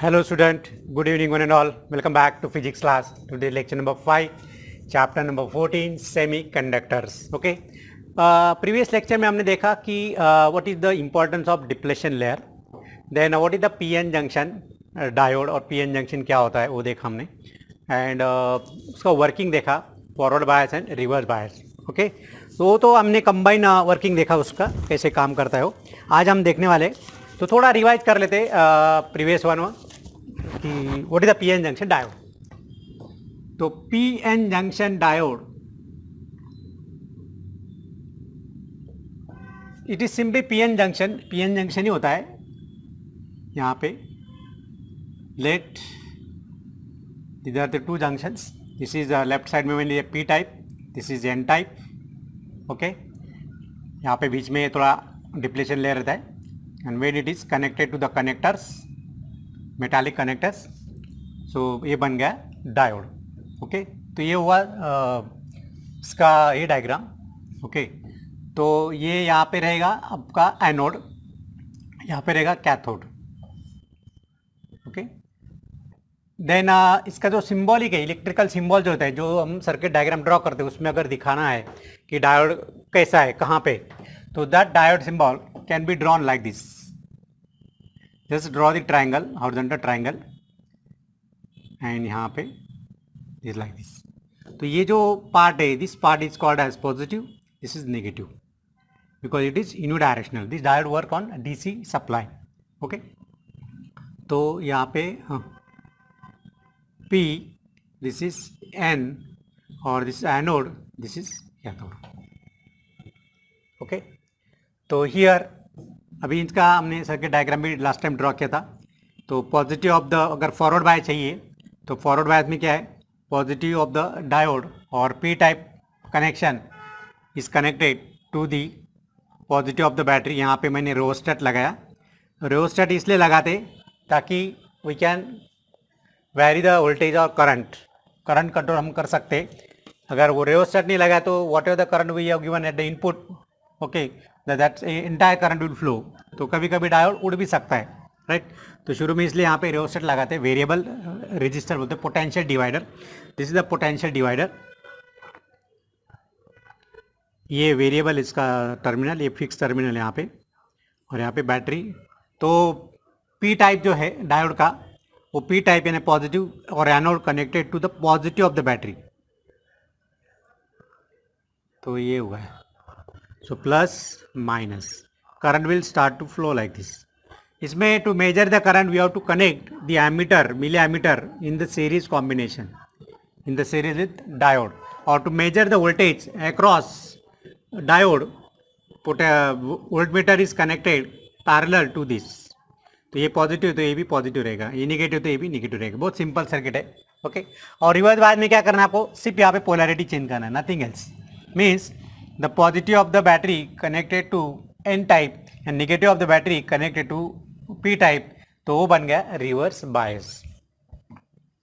Hello student, good evening one and all. Welcome back to physics class. Today lecture number 5, chapter number 14, semiconductors. Okay. Previous lecture में हमने देखा कि what is the importance of depletion layer. Then what is the PN junction diode और PN junction क्या होता है वो देखा हमने. And उसका working देखा, forward bias and reverse bias. Okay. तो हमने combine working देखा उसका कैसे काम करता है वो. आज हम देखने वाले तो थोड़ा रिवाइज कर लेते प्रीवियस वन कि what is the PN junction diode. तो PN junction diode it is simply PN junction ही होता है. यहाँ पे let these are the two junctions. This is left side में मैंने P type, this is N type. Okay, यहाँ पे बीच में थोड़ा डिप्लेशन लेयर रहता है. And when it is connected to the connectors, metallic connectors, so ये बन गया डायोड. ओके, तो ये हुआ इसका ये डायग्राम. ओके, तो ये यहाँ पे रहेगा आपका एनोड, यहाँ पे रहेगा कैथोड. ओके, देन इसका जो सिंबॉलिक है, इलेक्ट्रिकल सिंबल जो होता है, जो हम सर्किट डायग्राम ड्रॉ करते हैं, उसमें अगर दिखाना है कि डायोड कैसा है कहाँ पे, तो that diode symbol can be drawn like this. Just draw the triangle, horizontal triangle, and यहाँ पे is like this. तो ये जो part है, this part is called as positive, this is negative, because it is unidirectional. This diode work on DC supply. Okay, तो यहाँ पे P, this is N, और this is anode, this is cathode. Okay, तो here अभी इसका हमने circuit diagram भी last time draw किया था. तो पॉजिटिव ऑफ द, अगर फॉरवर्ड बायस चाहिए तो फॉरवर्ड बायस में क्या है, पॉजिटिव ऑफ द डायोड और P type connection is connected to the positive of the battery. यहाँ पे मैंने रियोस्टेट लगाया. रियोस्टेट इसलिए लगाते ताकि we can vary the voltage और करंट कंट्रोल हम कर सकते. अगर वो रियोस्टेट नहीं लगा तो whatever the current we have given at the input, okay, that entire current will flow. तो कभी कभी डायोड उड़ भी सकता है, राइट. तो शुरू में इसलिए यहाँ पे रियोस्टेट लगाते हैं. वेरिएबल रजिस्टर बोलते हैं, potential divider. This is the potential divider. ये वेरिएबल इसका टर्मिनल, ये फिक्स टर्मिनल है यहाँ पे, और यहाँ पे बैटरी. तो पी टाइप जो है डायोड का, वो पी टाइप यानी पॉजिटिव, और anode connected to the positive of the battery. तो ये हुआ है. So plus minus current will start to flow like this. इसमें to measure the current we have to connect the ammeter, milliammeter in the series combination, in the series with diode. Or to measure the voltage across diode, voltmeter is connected parallel to this. तो ये positive तो ये भी positive रहेगा, ये negative तो ये भी निगेटिव रहेगा. बहुत सिंपल सर्किट है. ओके, और रिवर्स बाद में क्या करना है आपको, सिर्फ यहाँ पे पोलैरिटी चेंज करना है, nothing else. Means the positive of the battery connected to N type and negative of the battery connected to P type. तो वो बन गया रिवर्स बायस.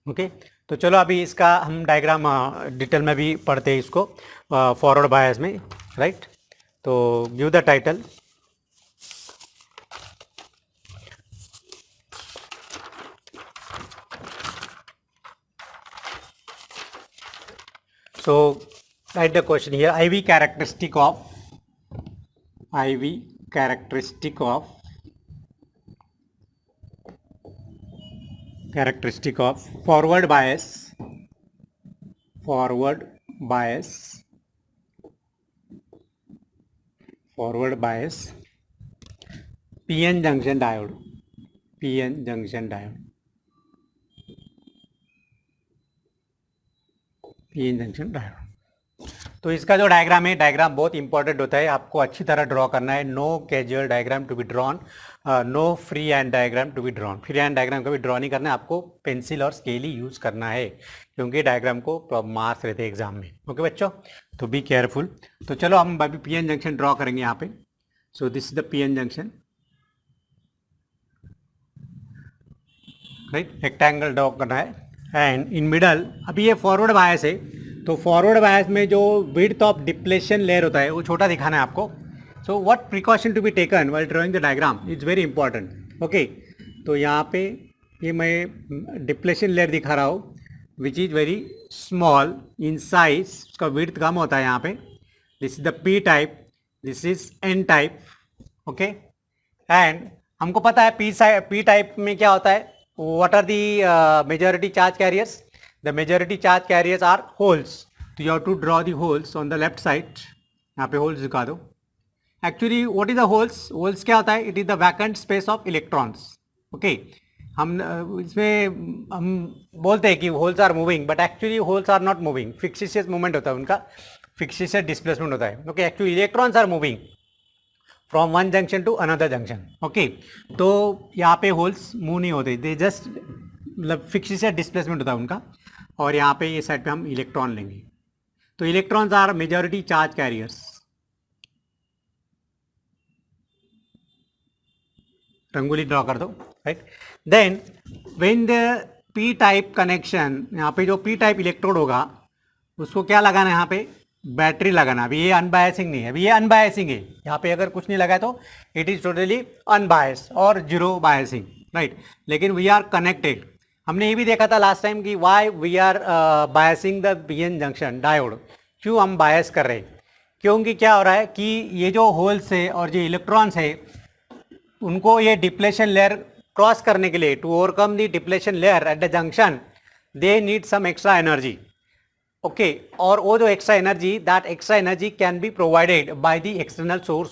ओके, तो चलो अभी इसका हम डायग्राम डिटेल में भी पढ़ते हैं इसको फॉरवर्ड बायस में, राइट. तो give the title. So write the question here. IV characteristic of forward bias PN junction diode. तो इसका जो डायग्राम है, डायग्राम बहुत इंपॉर्टेंट होता है, आपको अच्छी तरह ड्रॉ करना है. No casual diagram to be drawn, no free hand diagram to be drawn. Free hand diagram कभी ड्रॉ नहीं करना है, आपको पेंसिल और स्केल ही यूज़ करना है, क्योंकि डायग्राम को मार्क्स रहते हैं एग्जाम में. ओके बच्चों, तो बी केयरफुल. तो चलो हम अभी पी एन जंक्शन ड्रॉ करेंगे यहाँ पे. So this is the P N junction, right. Rectangle draw करना है एंड इन मिडल. अभी ये फॉरवर्ड बायस है, तो फॉरवर्ड बायस में जो विड्थ ऑफ डिप्लेशन लेयर होता है वो छोटा दिखाना है आपको. So what precaution to be taken while drawing the diagram is very important. Okay, तो यहाँ पे ये मैं डिप्लेशन लेयर दिखा रहा हूँ which is very small in size, उसका विड्थ कम होता है यहाँ पे. This is the P type, this is N type. Okay, and हमको पता है पी टाइप में क्या होता है. What are the majority charge carriers? The majority charge carriers are holes. तो you have to draw the holes on the left side. यहाँ पे होल्स दिखा दो. Actually what is the holes? Holes क्या होता है? It is the vacant space of electrons. Okay, हम इसमें हम बोलते हैं कि holes are moving, but actually holes are not moving. Fictitious movement होता है उनका, फिक्सिशियस डिस्प्लेसमेंट होता है. Okay, actually electrons are moving from one junction to another junction. Okay, तो यहाँ पे होल्स मूव नहीं होते, दे जस्ट मतलब फिक्सिशियस डिस्प्लेसमेंट होता है उनका. और यहाँ पे ये साइड पे हम इलेक्ट्रॉन लेंगे. तो electrons are majority charge carriers. Rangoli draw कर दो. Right, then when the P type connection, यहाँ पे जो पी टाइप इलेक्ट्रोड होगा उसको क्या लगाना है? यहाँ पे बैटरी लगाना. अभी ये अनबायसिंग नहीं है, अभी ये अनबायसिंग है. यहाँ पे अगर कुछ नहीं लगा है तो इट इज टोटली अनबायस और जीरो बायसिंग. राइट, लेकिन वी आर कनेक्टेड. हमने ये भी देखा था लास्ट टाइम कि why we are biasing the PN junction diode. क्यों हम बायस कर रहे हैं? क्योंकि क्या हो रहा है कि ये जो होल्स है और जो इलेक्ट्रॉन्स है उनको ये डिप्लेशन लेयर क्रॉस करने के लिए, to overcome the depletion layer at the junction, they need some extra energy. Okay, और वो जो extra energy, that extra energy can be provided by the external source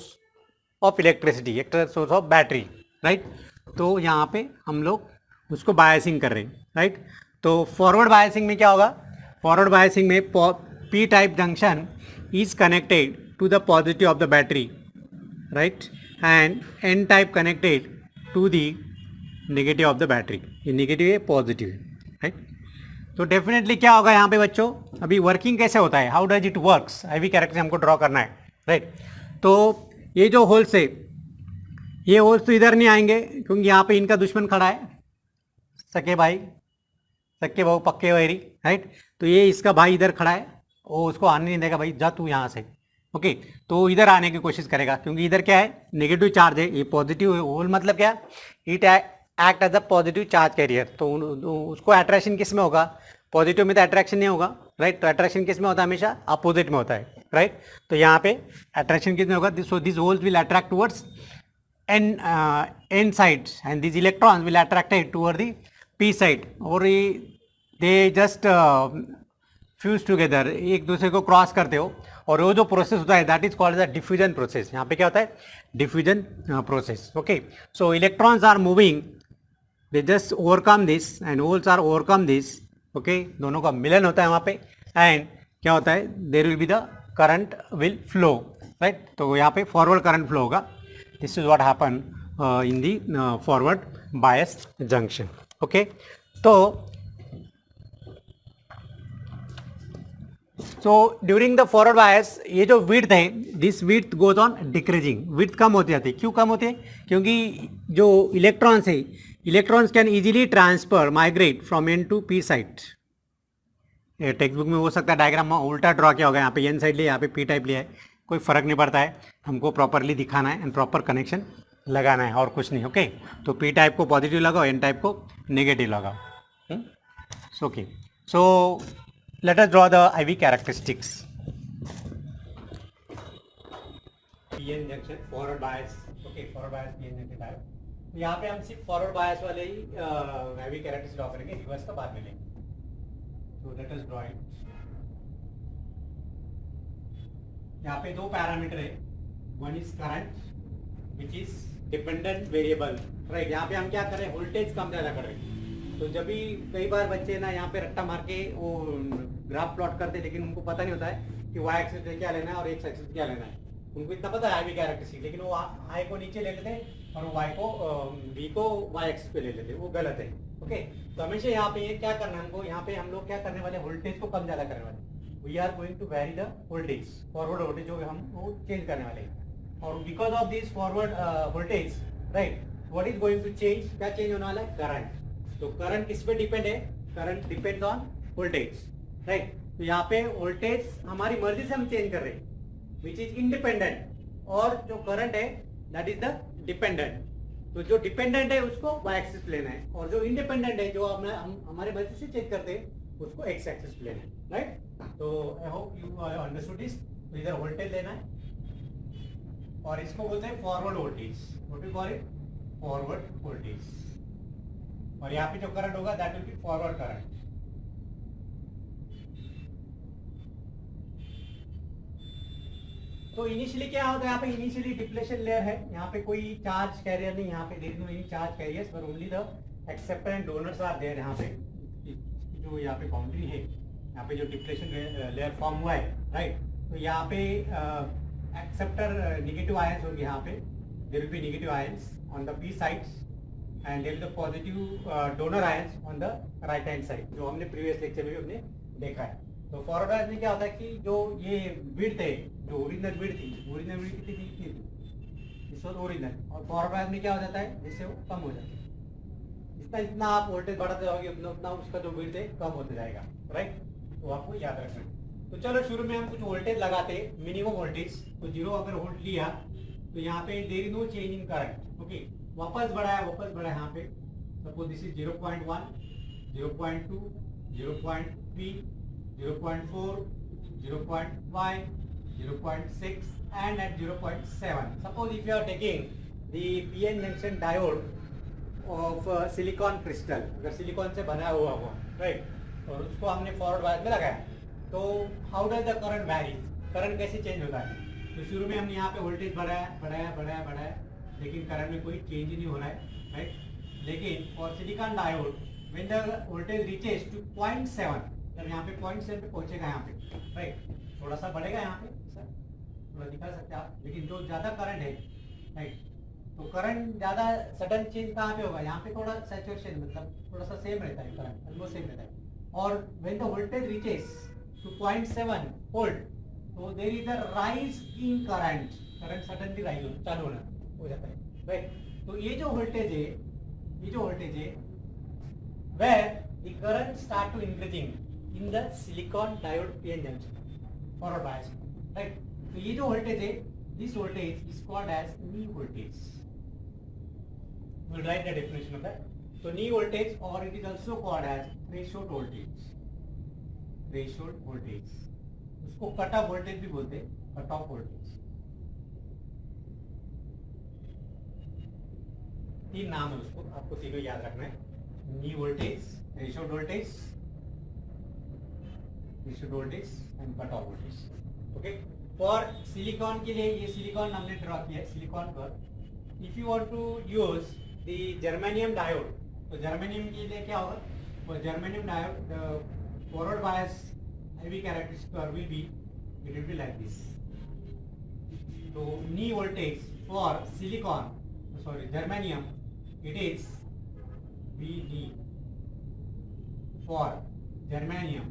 of electricity, external source of battery. Right, तो यहाँ पे हम लोग उसको biasing कर रहे हैं. राइट, तो फॉरवर्ड बायसिंग में क्या होगा? फॉरवर्ड बायसिंग में P type junction is connected to the positive of the battery. Right, and N type connected to the negative of the battery. ये नेगेटिव है, पॉजिटिव है. राइट, तो डेफिनेटली क्या होगा यहाँ पे बच्चों? अभी वर्किंग कैसे होता है, how does it works, I V character हमको ड्रॉ करना है. राइट, तो ये जो होल्स है, ये होल्स तो इधर नहीं आएंगे क्योंकि यहाँ पे इनका दुश्मन खड़ा है, सके भाई, सके बहु पक्के वैरी. राइट, तो ये इसका भाई इधर खड़ा है, वो उसको आने नहीं देगा, भाई जा तू यहाँ से. ओके, तो इधर आने की कोशिश करेगा क्योंकि इधर क्या है? नेगेटिव चार्ज है. ये पॉजिटिव होल मतलब क्या? It act as a positive charge carrier. तो उसको अट्रैक्शन किस में होगा? पॉजिटिव में तो अट्रैक्शन नहीं होगा. राइट, तो अट्रैक्शन किस में होता है? हमेशा अपोजिट में होता है. राइट, तो यहाँ पे अट्रैक्शन किस में होगा? So this holes will attract towards an side and this electrons will attracted toward the P side. और ये दे जस्ट फ्यूज टुगेदर, एक दूसरे को क्रॉस करते हो. और वो जो प्रोसेस होता है that is called the diffusion process. यहाँ पे क्या होता है? Diffusion process. Okay, so electrons are moving, they just overcome this and holes are overcome this. Okay, दोनों का मिलन होता है वहाँ पे. एंड क्या होता है? There will be the current will flow. Right, तो यहाँ पे फॉरवर्ड करंट फ्लो होगा. This is what happen in the forward bias junction. Okay, तो ड्यूरिंग द फॉरवर्ड बायस ये जो विड्थ है, this width goes on decreasing. Width कम होती जाती है. क्यों कम होती है? क्योंकि जो इलेक्ट्रॉन्स है, electrons can easily transfer migrate from N to P side. Text book में हो सकता है डायग्राम में उल्टा ड्रॉ किया होगा. यहाँ पे एन साइड लिया, यहाँ पे पी टाइप लिया है, कोई फर्क नहीं पड़ता है. हमको प्रॉपरली दिखाना है एंड प्रॉपर कनेक्शन लगाना है और कुछ नहीं. ओके, तो पी टाइप को पॉजिटिव लगाओ, एन टाइप को नेगेटिव लगाओ. Okay, so let us draw the IV characteristics. PN junction forward bias. Okay, forward bias PN junction type. यहाँ पे हम सिर्फ फॉरवर्ड बायस वाले ही IV कैरेक्टरिस्टिक्स ड्रॉ करेंगे, रिवर्स का बाद में लेंगे. तो लेट अस ड्रॉ इट. यहाँ पे दो पैरामीटर है. One is current which is dependent variable. Right, यहाँ पे हम क्या कर रहे हैं? वोल्टेज कम ज़्यादा कर रहे हैं. तो जब भी कई बार बच्चे ना यहाँ पे रट्टा मार के वो ग्राफ प्लॉट करते, लेकिन उनको पता नहीं होता है कि वाई एक्सिस पे क्या लेना है और एक्स एक्सिस पे क्या लेना है. उनको इतना पता है आई वी कैरेक्टरिस्टिक, लेकिन वो आई को नीचे ले लेते और वाई को वी को वाई एक्सिस पे ले लेते. वो गलत है. ओके, तो हमेशा यहाँ पे ये क्या करना है हमको? यहाँ पे हम लोग क्या करने वाले? वोल्टेज को कम ज़्यादा करने वाले. We are going to vary the voltage, forward voltage जो हम वो चेंज करने वाले हैं. और because of this forward voltage, right, what is going to change? क्या चेंज होने वाला है? करंट. तो करंट किस पे डिपेंड है? Current depends on voltage. Right, तो यहाँ पे वोल्टेज हमारी मर्जी से हम चेंज कर रहे हैं, विच इज इंडिपेंडेंट. और जो करंट है दैट इज द डिपेंडेंट. तो जो डिपेंडेंट है उसको वाई एक्सिस प्लेन है, और जो इंडिपेंडेंट है जो हम हमारे मर्जी से चेक करते हैं उसको एक्स एक्सिस प्लेन है, राइट। तो I hope you understood this. तो इधर वोल्टेज लेना है और इसको बोलते हैं forward voltage, what we call it, forward voltage. और यहाँ पे जो करंट होगा that will be forward current. तो इनिशियली क्या होता है, यहाँ पे इनिशियली डिप्लेशन लेयर है, यहाँ पे कोई चार्ज कैरियर नहीं, यहाँ पे there is no any charge carriers पर only the acceptor and donors are there. यहाँ पे जो यहाँ पे बाउंड्री है, यहाँ पे जो डिप्लेशन लेयर फॉर्म हुआ है, राइट। तो यहाँ पे एक्सेप्टर नेगेटिव आयंस होंगे, यहाँ पे there will be negative ions on the P sides and there will be positive donor ions on the right hand side, जो हमने प्रीवियस लेक्चर में हमने देखा है। तो फॉरवर्ड बायस में क्या होता है कि जो ये विड्थ है, जो ओरिजिनल विड्थ थी, ओरिजिनल विड्थ कितनी थी, इस वक्त ओरिजिनल, और फॉरवर्ड बायस में क्या हो जाता है, जिससे वो कम हो जाता है। जितना जितना आप वोल्टेज बढ़ाते जाओगे उतना उतना उसका जो विड्थ है कम होते जाएगा, राइट। तो आपको याद रखना है। तो चलो शुरू में हम कुछ वोल्टेज लगाते, मिनिमम वोल्टेज। तो 0 अगर वोल्ट लिया तो यहाँ पे there is no change in current, okay. वापस बढ़ाया यहाँ पे, suppose this is 0.1, 0.2, 0.3, 0.4, 0.5, 0.6 and at 0.7. Suppose if you are taking the PN junction diode of silicon crystal, अगर सिलिकॉन से बना हुआ राइट, और उसको हमने फॉरवर्ड बायस में लगाया, तो how does the current vary, current कैसे चेंज होता है। तो शुरू में हमने यहाँ पे वोल्टेज बढ़ाया, लेकिन करंट में कोई चेंज नहीं हो रहा है, राइट। लेकिन for silicon diode when the voltage reaches to 0.7, जब यहाँ पे 0.7 पे पहुंचेगा यहाँ पे, राइट, थोड़ा सा बढ़ेगा यहाँ पे, सर थोड़ा दिखा सकते हैं आप, लेकिन जो ज्यादा करंट है, राइट, तो करंट ज्यादा सडन चेंज कहाँ पे होगा, यहाँ पे थोड़ा सैचुरेशन, मतलब थोड़ा सा सेम रहता है, करंट ऑलमोस्ट सेम रहता है। और when the voltage reaches to 0.7 volt, तो there is a rise in current, current suddenly rise चालू होना हो जाता है, राइट। तो ये जो वोल्टेज है where the current start to increasing in the silicon diode PN junction forward bias, right। तो ये जो वोल्टेज है, this voltage is called as knee voltage. We'll write the definition of that. So knee voltage, or it is also called as threshold voltage. Threshold voltage. उसको cut off voltage भी बोलते हैं, cut off voltage. तीन नाम है उसको, आपको तीनों याद रखना है, knee voltage, threshold voltage and cut off voltage, okay। For silicon के लिए, ये सिलिकॉन हमने ड्रॉ किया है, सिलिकॉन पर if you want to use the germanium diode, तो जर्मेनियम के लिए क्या होगा, for germanium diode forward bias IV characteristic will be, it will be like this. तो knee voltage for silicon, sorry germanium, it is VD for germanium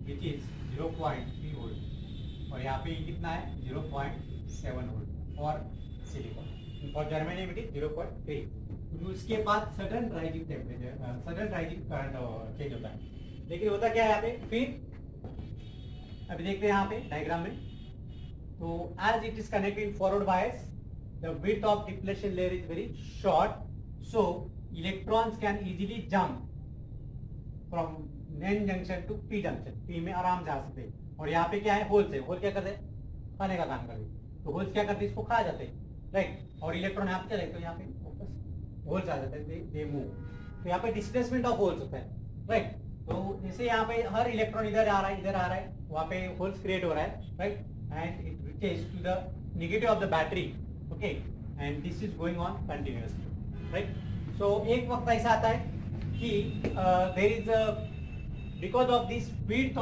which is 0.3 volt, और यहाँ पे कितना है 0.7 volt for silicon, for germanium it is 0.3। उसके बाद sudden rising temperature, sudden rising current change होता है। लेकिन होता क्या है यहाँ पे, फिर अभी देखते हैं यहाँ पे डायग्राम में, तो as it is connected forward bias, the width of depletion layer is very short, so electrons can easily jump from N junction to P junction, P में आराम से आ सकते हैं। और यहाँ पे क्या है, होल्स है, होल क्या करते हैं, खाने का काम करते हैं, तो होल्स क्या करते हैं, इसको खा जाते हैं, राइट। और इलेक्ट्रॉन यहाँ पे चले तो यहाँ पे वापस होल्स आ जाते हैं, दे मूव, तो यहाँ पे डिस्प्लेसमेंट ऑफ होल्स होता है, राइट। तो जैसे यहाँ पे हर इलेक्ट्रॉन इधर आ रहा है, वहाँ पे होल्स क्रिएट हो रहा है, right, and it reaches to the negative of the battery, okay, and this is going on continuously, right. So एक वक्त ऐसा आता है कि there is because of this width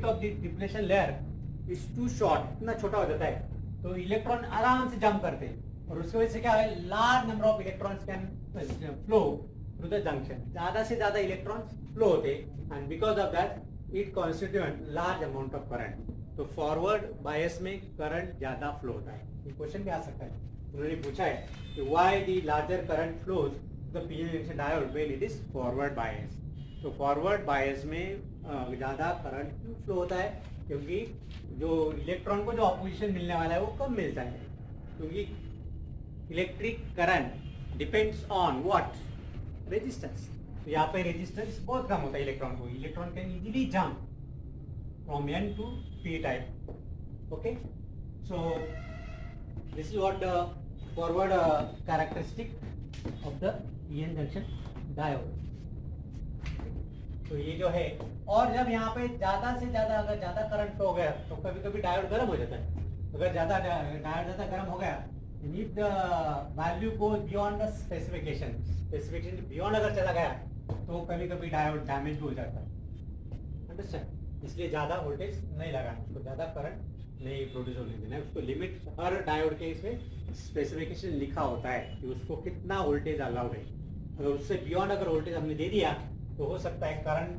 of the depletion layer is too short, इतना छोटा हो जाता है, तो इलेक्ट्रॉन आराम से जंप करते हैं, और उसकी वजह से क्या है, large number of electrons can flow through the junction, ज्यादा से ज्यादा इलेक्ट्रॉन्स फ्लो होते हैं, and because of that it constitute large amount of current. तो फॉरवर्ड बायस में करंट ज्यादा फ्लो होता है। ये क्वेश्चन भी आ सकता है, उन्होंने पूछा है कि why the larger current flows the PN junction diode when it is forward bias. तो फॉरवर्ड बायस में ज़्यादा करंट क्यों फ्लो होता है, क्योंकि जो इलेक्ट्रॉन को जो ऑपोजिशन मिलने वाला है वो कम मिलता है, क्योंकि electric current depends on what, resistance. तो यहाँ पे रेजिस्टेंस बहुत कम होता है इलेक्ट्रॉन को, electron can easily jump from N to P type. Okay, so this is what the forward characteristic of the PN junction diode. तो ये जो है, और जब यहाँ पे ज्यादा से ज्यादा अगर ज्यादा करंट फ्लो हो गया तो कभी कभी डायोड गर्म हो जाता है। अगर ज्यादा डायोड ज्यादा गर्म हो गया, if the value goes beyond the specification beyond अगर चला गया तो कभी कभी डायोड डैमेज भी हो जाता है। अंडरस्टैंड? इसलिए ज्यादा वोल्टेज नहीं लगाना, उसको ज्यादा करंट नहीं प्रोड्यूस होने देना है। उसको लिमिट, हर डायोड के इसमें स्पेसिफिकेशन लिखा होता है कि उसको कितना वोल्टेज अलाउड है। अगर उससे बियॉन्ड अगर वोल्टेज हमने दे दिया तो हो सकता है करंट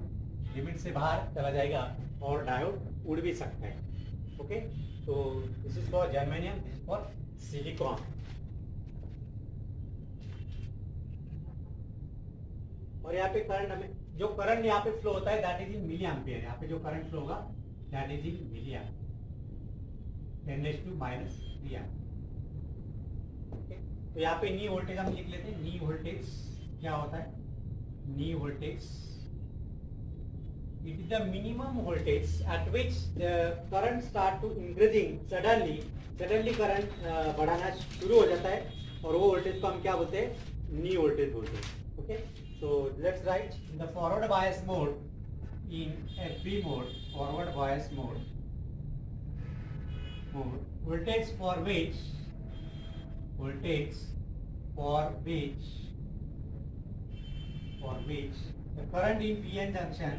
लिमिट से बाहर चला जाएगा और डायोड उड़ भी सकता है। ओके, तो this is for germanium, this is for silicon. और यहाँ पे करंट, हमें जो करंट यहाँ पे फ्लो होता है that is in milli ampere. यहाँ पे जो करंट फ्लो होगा that is in milli ampere, 10⁻³ okay, तो यहाँ पे नी वोल्टेज हम लिख लेते हैं। नी वोल्टेज क्या होता है? नी voltage, it is the minimum voltage at which the current start to increasing suddenly current बढ़ाना शुरू हो जाता है, और वो वोल्टेज को हम क्या बोलते हैं? नी वोल्टेज बोलते हैं। Okay, so let's write in the forward bias mode, in FB mode, forward bias mode, voltage for which the current in PN junction,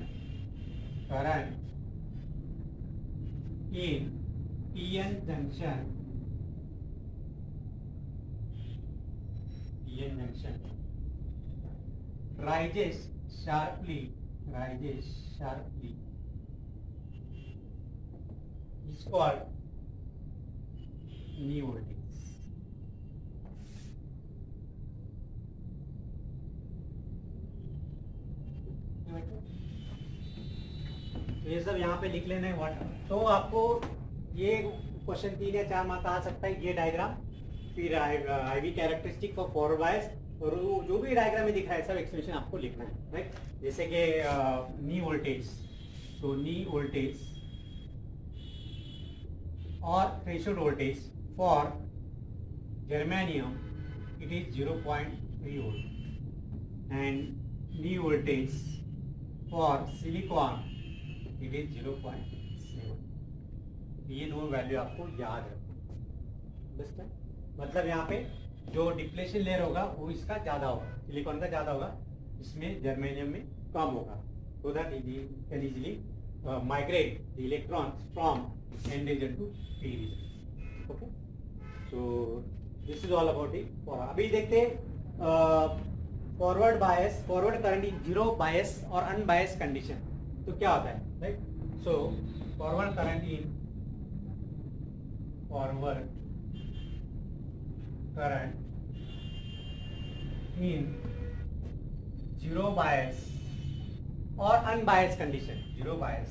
rises sharply is called knee voltage। तो ये सब यहाँ पे लिख लेना है व्हाट। तो आपको ये क्वेश्चन 3 या 4 मार्क आ सकता है ये डायग्राम, फिर IV characteristic for forward bias, और जो भी डायग्राम में दिख रहा है सब एक्सप्रेशन आपको लिखना है, राइट? जैसे कि नी वोल्टेज, तो नी वोल्टेज और threshold voltage for germanium it is 0.3 volt, and knee voltage for silicon it is 0.7। ये दो वैल्यू आपको याद रखना। मतलब यहाँ पे जो डिप्लेशन लेयर होगा वो इसका ज्यादा होगा, सिलिकॉन का ज्यादा होगा, इसमें जर्मेनियम में कम होगा, so that it can easily migrate the electrons from N region to P region। Okay, so this is all about it। अभी देखते हैं forward bias, forward current in zero bias और अनबायस कंडीशन तो क्या होता है, राइट? So forward current in zero bias और अनबायस कंडीशन, जीरो बायस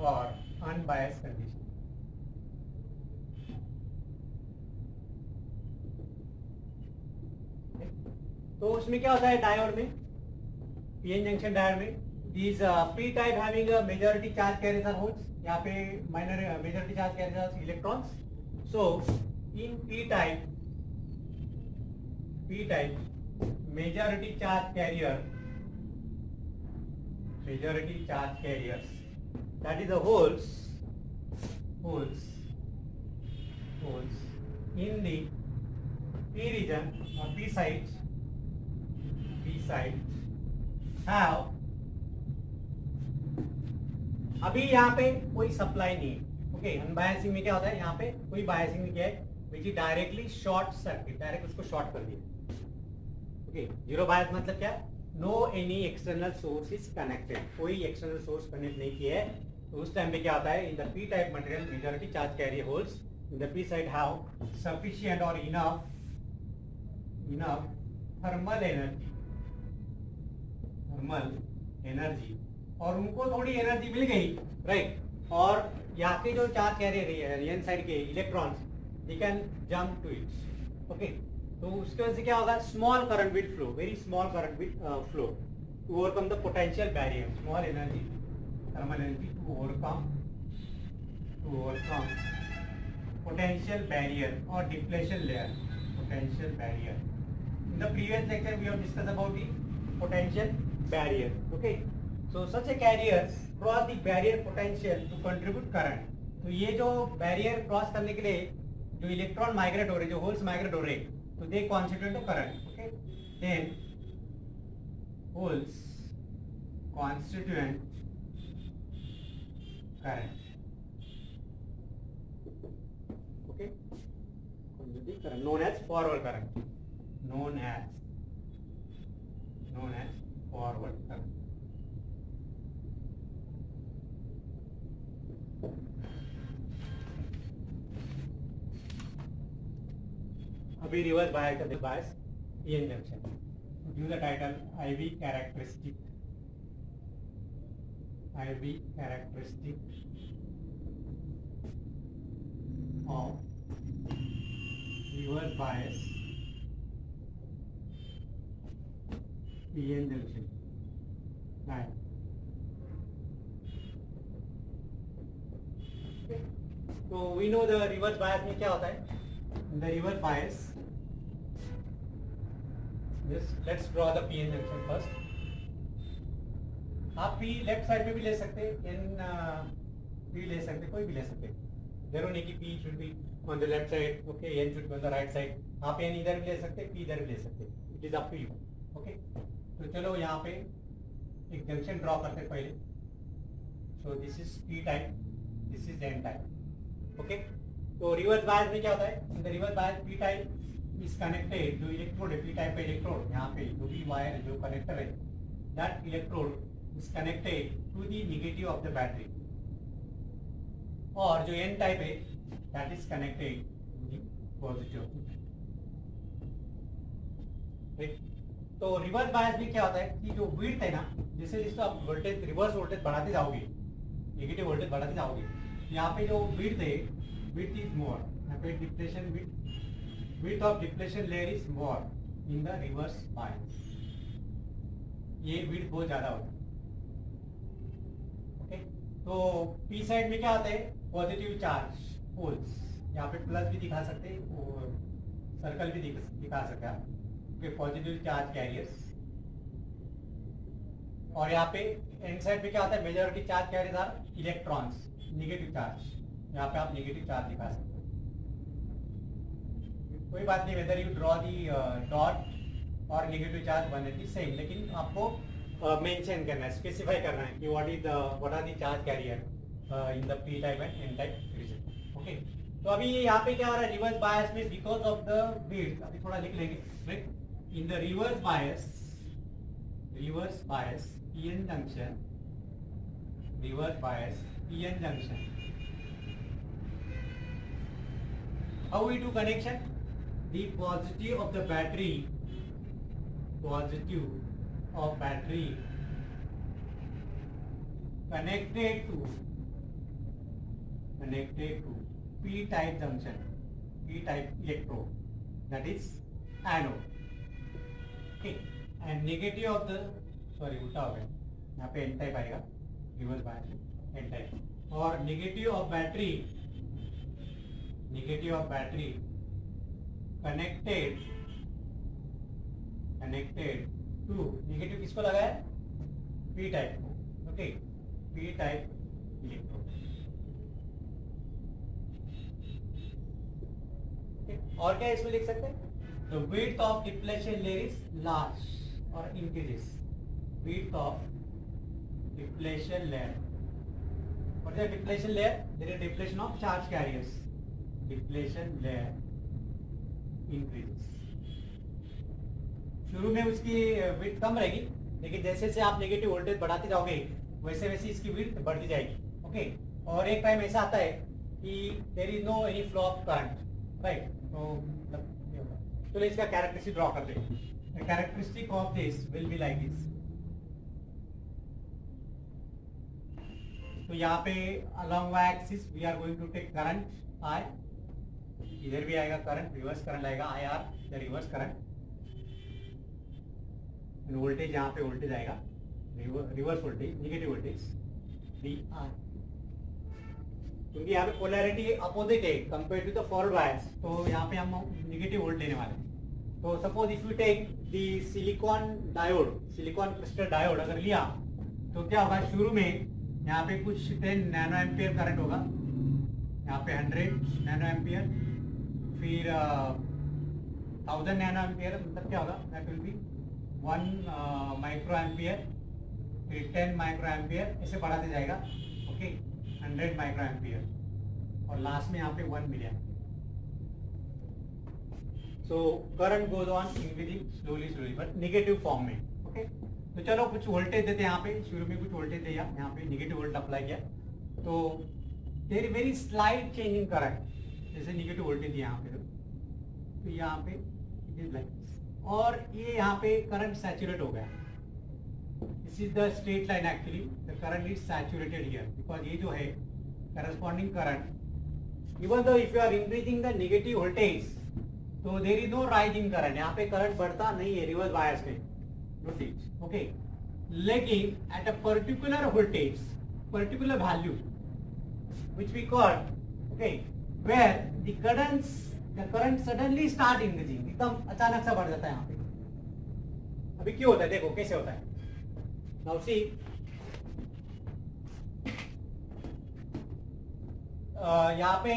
और अनबायस कंडीशन, तो उसमें क्या होता है डायोड में, पीएन जंक्शन डायोड में, these p type having a majority charge carriers are holes, यहाँ पे minor majority charge carriers are electrons। so in p type majority charge carriers, that is the holes in the p region or p side have, अभी यहाँ पे कोई supply नहीं है। Okay, अनबायसिंग में क्या होता है, यहाँ पे कोई बायसिंग नहीं किया है, which is directly short circuit, direct उसको शॉर्ट कर दिया। ओके, जीरो बायस मतलब क्या? No any external source is connected, कोई एक्सटर्नल सोर्स कनेक्ट नहीं किया है, तो उस टाइम पे क्या होता है, इन the P type material majority charge carrier holes in the P side have sufficient और इनफ थर्मल एनर्जी, और उनको थोड़ी एनर्जी मिल गई, राइट? और यहाँ के जो चार्ज कैरियर है एन साइड के electrons, they can jump to it. Okay, तो उसके वजह से क्या होगा, small current will flow, very small current will flow to overcome the potential barrier, small energy, thermal energy to overcome potential barrier or depletion layer, potential barrier. In the previous lecture we have discussed about the potential barrier. Okay, so such a carriers cross the barrier potential to contribute current. तो ये जो barrier cross करने के लिए जो electron migrate हो रहे, जो होल्स माइग्रेट हो रहे, तो they constitute of current. Okay, then holes constituent current. Okay, current known as forward current, known as forward current. अभी रिवर्स बायस का bias PN junction. Give the title IV characteristic of reverse bias PN junction. Right. So we know the reverse bias में क्या होता है. In the reverse bias, let's draw the PN junction first. आप भी left side में भी ले सकते, N भी ले सकते, कोई भी ले सकते. जरूर नहीं कि P should be on the left side, okay, N should be on the right side. आप N इधर भी ले सकते, P इधर भी ले सकते. It is up to you. Okay, तो चलो यहाँ पे एक जंक्शन ड्रॉ करते हैं पहले. So this is P type, this is N type. Okay, तो रिवर्स बायस में क्या होता है. In the reverse bias P type is connected, जो इलेक्ट्रोड है P type का इलेक्ट्रोड, यहाँ पे जो भी वायर जो कनेक्टर है, that electrode is connected to the negative of the battery. और जो N टाइप है that is connected to the positive of the battery. right? तो रिवर्स बायस में क्या होता है कि जो विड्थ है ना, जैसे जिसको आप वोल्टेज रिवर्स वोल्टेज बढ़ाते जाओगे, नेगेटिव वोल्टेज बढ़ाते जाओगे, यहाँ पे जो विड्थ है, विड्थ इज मोर, यहाँ पे depletion width of depletion layer is more in the reverse बायस. ये विड्थ बहुत ज्यादा होता है. ओके, तो पी साइड में क्या होता है, पॉजिटिव चार्ज होल्स, यहाँ पे प्लस भी दिखा सकते हैं और सर्कल भी दिखा सकते हैं, पॉजिटिव चार्ज कैरियर्स. और यहाँ पे एंड साइड पे क्या होता है, majority charge carriers are electrons, negative charge. यहाँ पे आप नेगेटिव चार्ज दिखा सकते हो. कोई बात नहीं, whether you draw the dot और negative charge one it is same, लेकिन आपको मेंशन करना है, स्पेसिफाई करना है कि what are the charge carrier in the P type and N type region. Okay, तो अभी यहाँ पे क्या हो रहा है रिवर्स बायस में, बिकॉज ऑफ द विड्थ, अभी थोड़ा लिख लेंगे. Right, in the reverse bias PN junction, reverse bias PN junction, how we do connection, the positive of the battery, positive of battery connected to p type junction, p type electrode, that is anode. Okay, and negative of the, sorry उल्टा हो गया, यहाँ पे n type आएगा reverse bias में, n type. और negative of battery connected to, negative किसको लगा है, पी टाइप को. ओके, पी टाइप इलेक्ट्रोड. और क्या इसमें लिख सकते हैं, the width of depletion layer is large और increases. Width of depletion layer, what is depletion layer, there is depletion of charge carriers, depletion layer increases. शुरू में उसकी विड्थ कम रहेगी, लेकिन जैसे जैसे आप नेगेटिव वोल्टेज बढ़ाते जाओगे वैसे वैसे इसकी विड्थ बढ़ती जाएगी. ओके, और एक टाइम ऐसा आता है कि there is no any flow of current. Right, तो इसका कैरेक्टरिस्टिक ड्रॉ करते हैं. The characteristic of this will be like this. तो यहाँ पे along y axis we are going to take current I, इधर भी आएगा करंट, रिवर्स करंट आएगा IR, the reverse current, voltage यहाँ पे वोल्टेज आएगा reverse voltage, negative voltage VR, क्योंकि यहाँ पे पोलैरिटी अपोजिट है compare to the forward bias, तो यहाँ पे हम नेगेटिव वोल्ट लेने वाले हैं। तो suppose if you take the silicon diode, silicon crystal diode अगर लिया तो क्या होगा, शुरू में यहाँ पे कुछ 10 नैनो एम्पियर करंट होगा, यहाँ पे 100 नैनो एम्पियर, फिर 1000 नैनो एम्पियर, मतलब क्या होगा, that will B 1 micro ampere, फिर 10 माइक्रो एम्पियर, ऐसे बढ़ाते जाएगा, ओके 100 माइक्रो एम्पियर, और लास्ट में यहाँ पे 1 million. So current goes on increasing slowly slowly but negative form में, ओके। तो चलो कुछ वोल्टेज देते हैं, यहाँ पे शुरू में कुछ वोल्टेज दिया, यहाँ पे नेगेटिव वोल्ट अप्लाई किया, तो there is very slight change in current, जैसे नेगेटिव वोल्टेज दिया यहाँ पे, तो यहाँ पे इट इज लाइक, और ये यहाँ पे करंट सैचुरेट हो गया, this is the straight line, actually the current is saturated here, because ये जो है corresponding current, even though if you are increasing the negative voltage, तो there is no rise in current, यहाँ पे current बढ़ता नहीं है रिवर्स बायस में, नोटिस, ओके। लेकिन at a particular voltage, particular value which we call, okay, where the current suddenly start increasing, एकदम अचानक सा बढ़ जाता है यहाँ पे। अभी क्यों होता है, देखो कैसे होता है, नाउ सी, यहाँ पे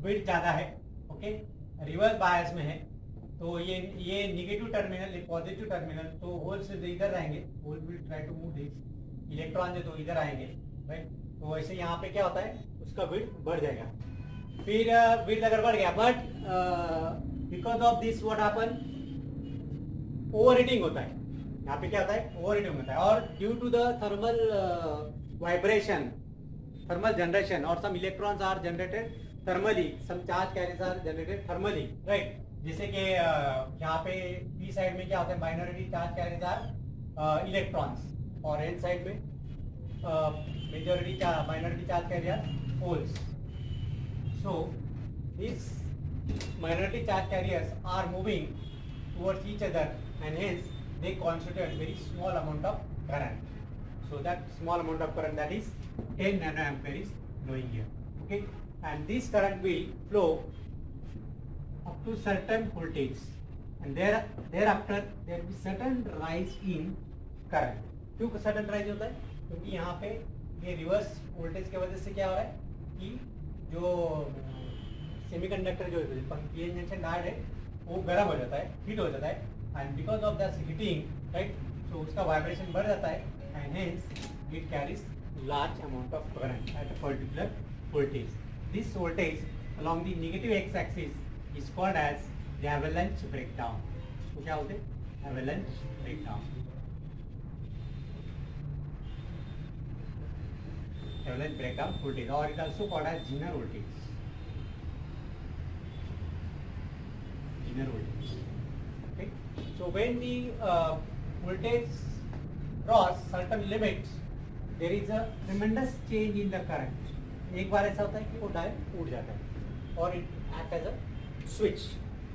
विड्थ ज्यादा है, ओके, रिवर्स बायस में है, तो ये नेगेटिव टर्मिनल, पॉजिटिव टर्मिनल, तो होल्स इधर रहेंगे, hole will try to move this, electron जो तो इधर आएंगे, राइट, तो वैसे यहाँ पे क्या होता है, उसका विड्थ बढ़ जाएगा, फिर विड्थ अगर बढ़ गया, but because of this what happen, overheating होता है, यहाँ पे क्या होता है, ओवरहीटिंग होता है, और due to the thermal vibration, thermal generation, और some electrons are generated thermally, some charge carriers are generated thermally, right, जैसे कि यहाँ पे पी साइड में क्या होता है, minority charge carriers are electrons, और एन साइड में minority charge carrier holes, so this minority charge carriers are moving towards each other, and hence they constitute a very small amount of current. So that small amount of current, that is 10 nanoampere, is flowing here, okay, and this current will flow up to certain voltage, and thereafter there will be certain rise in current. क्यों sudden rise होता है, क्योंकि यहाँ पे ये reverse voltage की वजह से क्या हो रहा है कि जो सेमीकंडक्टर जो पीएन जंक्शन डायोड है वो गर्म हो जाता है, हीट हो जाता है, and because of that heating, right, so उसका वाइब्रेशन बढ़ जाता है, and hence it carries large amount of current at a particular voltage. This voltage along the negative x-axis is called as the avalanche breakdown. इसको क्या बोलते हैं, avalanche breakdown. Avalanche breakdown voltage, or it is also called as Zener voltage. Zener voltage. Okay. So when the voltage cross certain limits, there is a tremendous change in the current. एक बार ऐसा होता है कि वो diode उड़ जाता है और it act as a switch,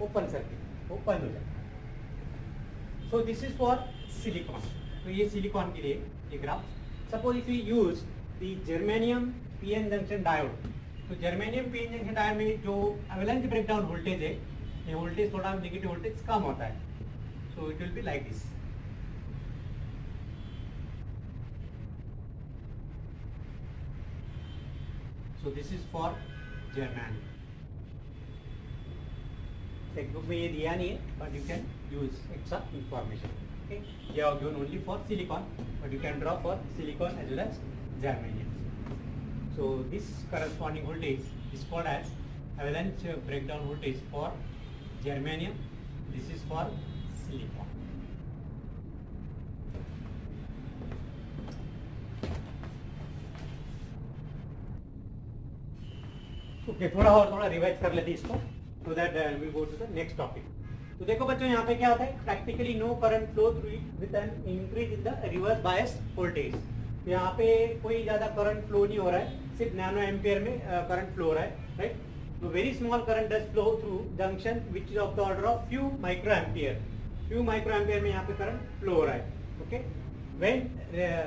open circuit, वो बंद हो जाता है. So this is for silicon. तो ये सिलिकॉन के लिए ये graph. Suppose if you use the germanium PN junction diode, तो जर्मेनियम पीएन जंक्शन डायोड में जो एवलांच ब्रेकडाउन वोल्टेज है, ये वोल्टेज थोड़ा नेगेटिव वोल्टेज कम होता है. सो it will be like this. So this is for germanium. Textbook में ये दिया नहीं है, but you can use extra information. Okay, they are given only for silicon, but you can draw for silicon as well as germanium. So this corresponding voltage is called as avalanche breakdown voltage for germanium. This is for silicon. Okay, थोड़ा revise कर लेते इसको, so that we go to the next topic. तो देखो बच्चों, यहाँ पे क्या होता है, practically no current flow through it with an increase in the reverse bias voltage. तो यहाँ पे कोई ज्यादा करंट फ्लो नहीं हो रहा है, सिर्फ नैनो एम्पियर में करंट फ्लो हो रहा है, right. So very small current does flow through junction which is of the order of few microampere. Few microampere में यहाँ पे current flow हो रहा है. Okay. When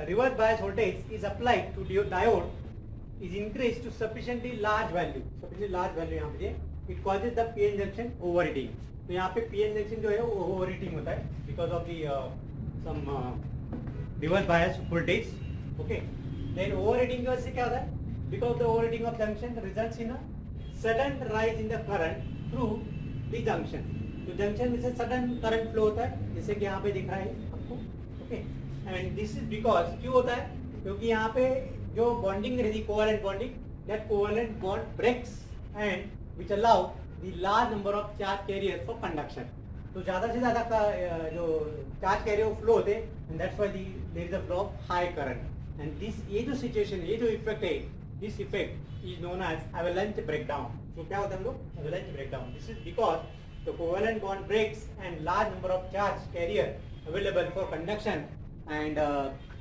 reverse bias voltage is applied to diode is increased to sufficiently large value यहाँ पे it causes the PN junction overheating. तो यहाँ पे PN junction जो है वो overheating होता है because of the some reverse bias voltage. Okay. Then overheating की वजह से क्या होता है? Because the overheating of junction results in a sudden rise in the current through the junction. तो junction में से sudden current flow होता है जैसे कि यहाँ पे दिख रहा है आपको. Okay. And this is because क्यों होता है? क्योंकि यहाँ पे जो bonding रहती है covalent bonding, that covalent bond breaks and which allow the large number of charge carriers for conduction. तो ज़्यादा से ज़्यादा का जो charge carrier flow होते हैं and that's why there is a flow of high current. And this ये जो situation ये जो effect है, this effect is known as avalanche breakdown. तो क्या होता है हम लोग avalanche breakdown? This is because the covalent bond breaks and large number of charge carrier available for conduction. And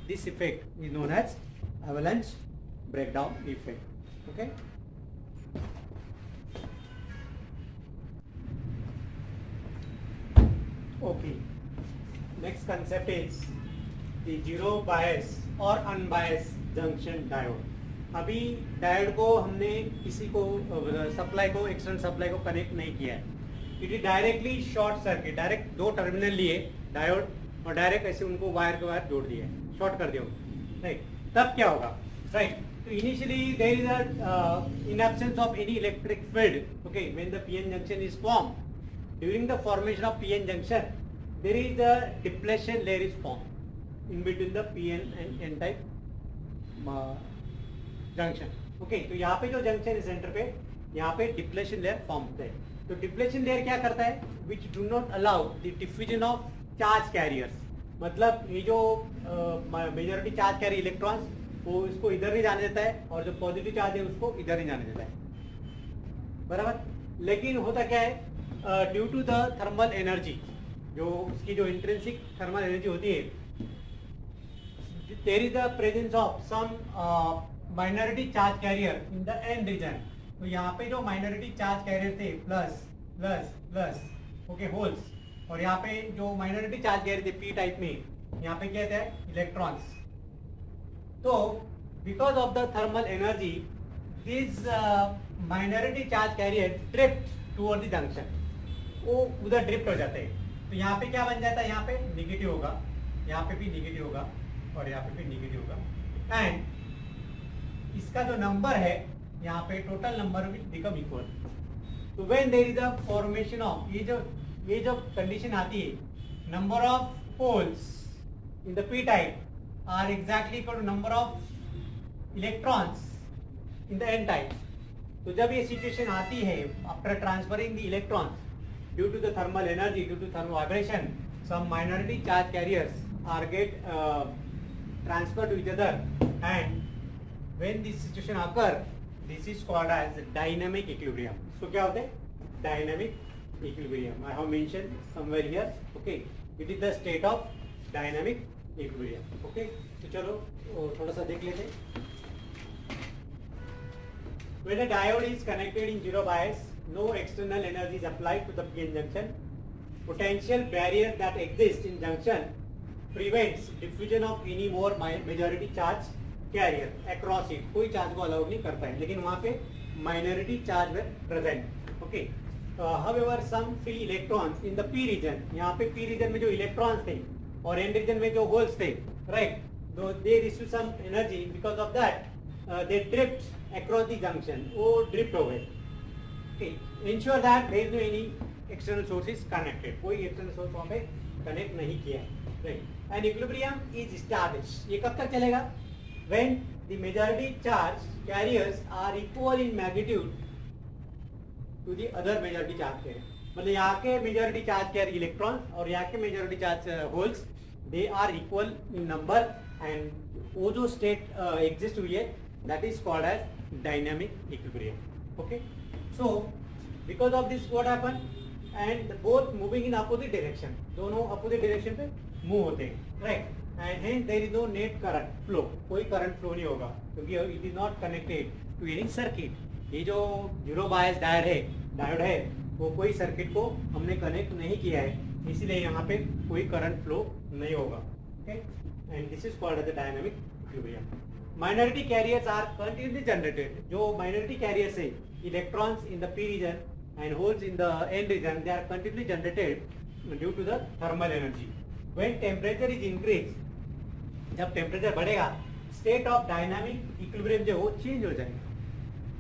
this effect is known as avalanche breakdown effect. Okay. Okay. Next concept is the zero bias or unbiased junction diode. अभी diode को हमने किसी को supply को external supply को connect नहीं किया है. It is directly short circuit. Direct दो टर्मिनल लिए डायोड और डायरेक्ट ऐसे उनको वायर के वायर जोड़ दिए, शॉर्ट कर दिया. राइट. तब क्या होगा? राइट. तो initially there is a in absence of any electric field. Okay. When the PN junction is form, during the formation of PN junction there is a depletion layer is form in between the PN and N type junction. Okay. तो यहाँ पे जो junction है centre पे, यहाँ पे depletion layer form होता है. तो डिप्लेशन लेयर क्या करता है? Which do not allow the diffusion of charge carriers. मतलब ये जो मेजॉरिटी चार्ज कैरी इलेक्ट्रॉन्स वो इसको इधर नहीं जाने देता है और जो पॉजिटिव चार्ज है उसको इधर नहीं जाने देता है. बराबर. लेकिन होता क्या है? Due to the thermal energy, जो उसकी जो इंट्रिंसिक थर्मल एनर्जी होती है, there is the presence of some minority charge carrier in the N region. तो यहाँ पे जो माइनॉरिटी चार्ज कैरियर थे plus plus plus okay holes, और यहाँ पे जो माइनॉरिटी चार्ज कैरियर थे पी टाइप में, यहाँ पे क्या है? इलेक्ट्रॉन्स. तो because of the thermal energy this minority charge carrier drift toward the junction. वो उधर ड्रिफ्ट हो जाते हैं. तो यहाँ पे क्या बन जाता है? यहाँ पे निगेटिव होगा, यहाँ पे भी निगेटिव होगा और यहाँ पे भी निगेटिव होगा. एंड इसका जो नंबर है यहाँ पे total number will become equal. तो when there is a formation of ये जो कंडीशन आती है, number of poles in the P type are exactly equal to number of electrons in the N type. तो जब ये सिचुएशन आती है after transferring the electrons due to the thermal energy, due to thermal vibration, some minority charge carriers are get transfer to each other. And when this situation occur, this is called as dynamic equilibrium. So क्या होता है? Dynamic equilibrium. I have mentioned somewhere here. Okay, it is the state of dynamic equilibrium. Okay, तो चलो थोड़ा सा देख लेते हैं. When a diode is connected in zero bias, no external energy is applied to the PN junction. Potential barrier that exists in junction prevents diffusion of any more majority charge carrier across it. कोई charge को allow नहीं करता है, लेकिन वहाँ पे minority charge we present. Okay. However some free electrons in the P region. यहाँ पे पी रीजन में जो इलेक्ट्रॉन्स थे और एन रीजन में जो होल्स थे, right, they receive some energy. Because of that they drift across the junction. वो ड्रिफ्ट हो गए. Okay. Ensure that there is no any external sources connected. कोई एक्सटर्नल सोर्स वहाँ पे कनेक्ट नहीं किया है. Right. And equilibrium is established. ये कब तक चलेगा? When the majority charge carriers are equal in magnitude to the other majority charge carrier. मतलब यहाँ के majority charge carrier electrons और यहाँ के majority charge holes, they are equal in number, and वो जो state exist हुई है, that is called as dynamic equilibrium. Okay. So because of this what happen? And both moving in opposite direction. दोनों opposite direction पे move होते हैं, right? And hence there is no net current flow. कोई current flow नहीं होगा क्योंकि it is not connected to any circuit. ये जो जीरो बायस डायोड है वो कोई सर्किट को हमने कनेक्ट नहीं किया है, इसीलिए यहाँ पे कोई करंट फ्लो नहीं होगा. Okay, and this is called as the dynamic equilibrium. Minority carriers are continuously generated. जो माइनॉरिटी कैरियर्स है, electrons in the P region and holes in the n region, they are continuously generated due to the thermal energy. When temperature is increased, जब temperature बढ़ेगा, state of dynamic equilibrium जो वो change हो जाएगा.